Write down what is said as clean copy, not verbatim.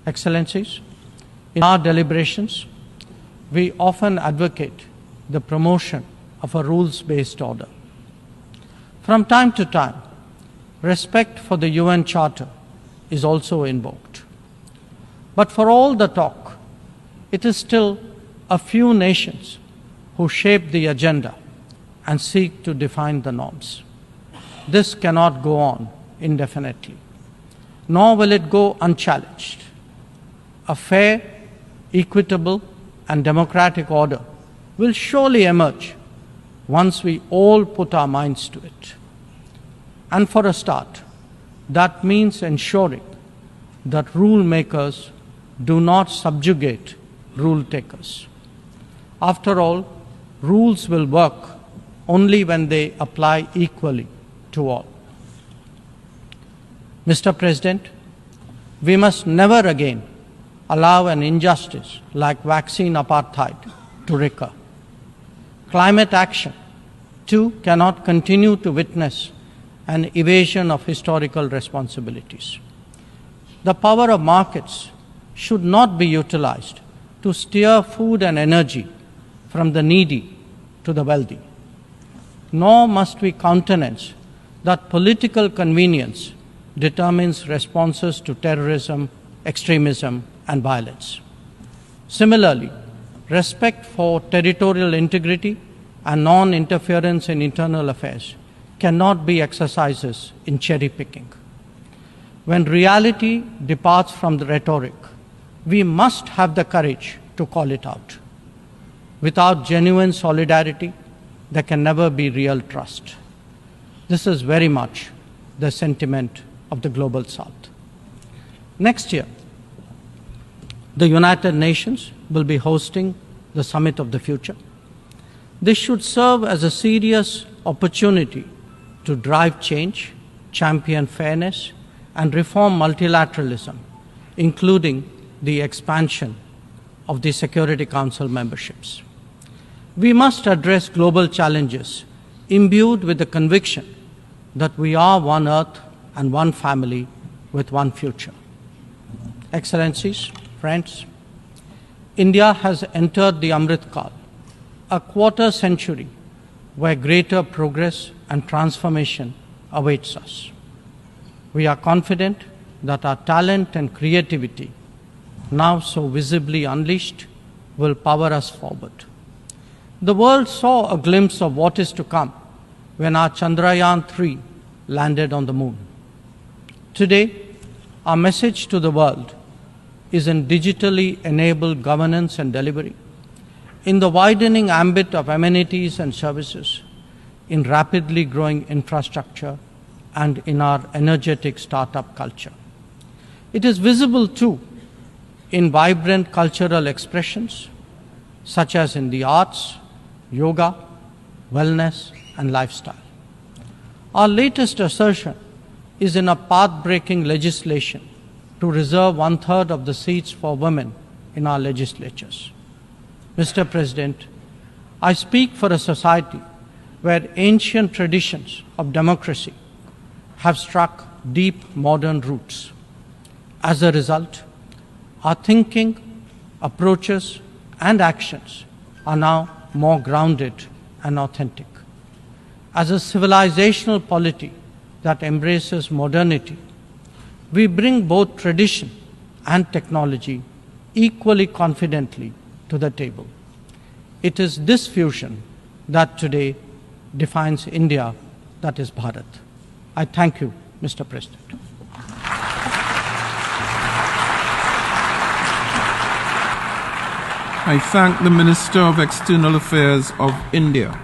Excellencies, in our deliberations, we often advocate the promotion of a rules-based order. From time to time, respect for the UN Charter is also invoked. But for all the talk, it is still a few nations who shape the agenda and seek to define the norms. This cannot go on indefinitely, nor will it go unchallenged. A fair, equitable, and democratic order will surely emerge once we all put our minds to it. And for a start, that means ensuring that rule makers do not subjugate rule takers. After all, rules will work only when they apply equally to all. Mr. President, we must never again allow an injustice like vaccine apartheid to recur. Climate action, too, cannot continue to witness an evasion of historical responsibilities. The power of markets should not be utilized to steer food and energy from the needy to the wealthy. Nor must we countenance that political convenience determines responses to terrorism, extremism, and violence. Similarly, respect for territorial integrity and non-interference in internal affairs cannot be exercises in cherry-picking. When reality departs from the rhetoric, we must have the courage to call it out. Without genuine solidarity, there can never be real trust. This is very much the sentiment of the Global South. Next year, the United Nations will be hosting the Summit of the Future. This should serve as a serious opportunity to drive change, champion fairness, and reform multilateralism, including the expansion of the Security Council memberships. We must address global challenges imbued with the conviction that we are one Earth and one family with one future. Excellencies, friends, India has entered the Amrit Kal, a quarter century where greater progress and transformation awaits us. We are confident that our talent and creativity, now so visibly unleashed, will power us forward. The world saw a glimpse of what is to come when our Chandrayaan-3 landed on the moon. Today, our message to the world is in digitally enabled governance and delivery, in the widening ambit of amenities and services, in rapidly growing infrastructure, and in our energetic startup culture. It is visible too in vibrant cultural expressions, such as in the arts, yoga, wellness, and lifestyle. Our latest assertion is in a path-breaking legislation to reserve 1/3 of the seats for women in our legislatures. Mr. President, I speak for a society where ancient traditions of democracy have struck deep modern roots. As a result, our thinking, approaches, and actions are now more grounded and authentic. As a civilizational polity that embraces modernity, we bring both tradition and technology equally confidently to the table. It is this fusion that today defines India, that is Bharat. I thank you, Mr. President. I thank the Minister of External Affairs of India.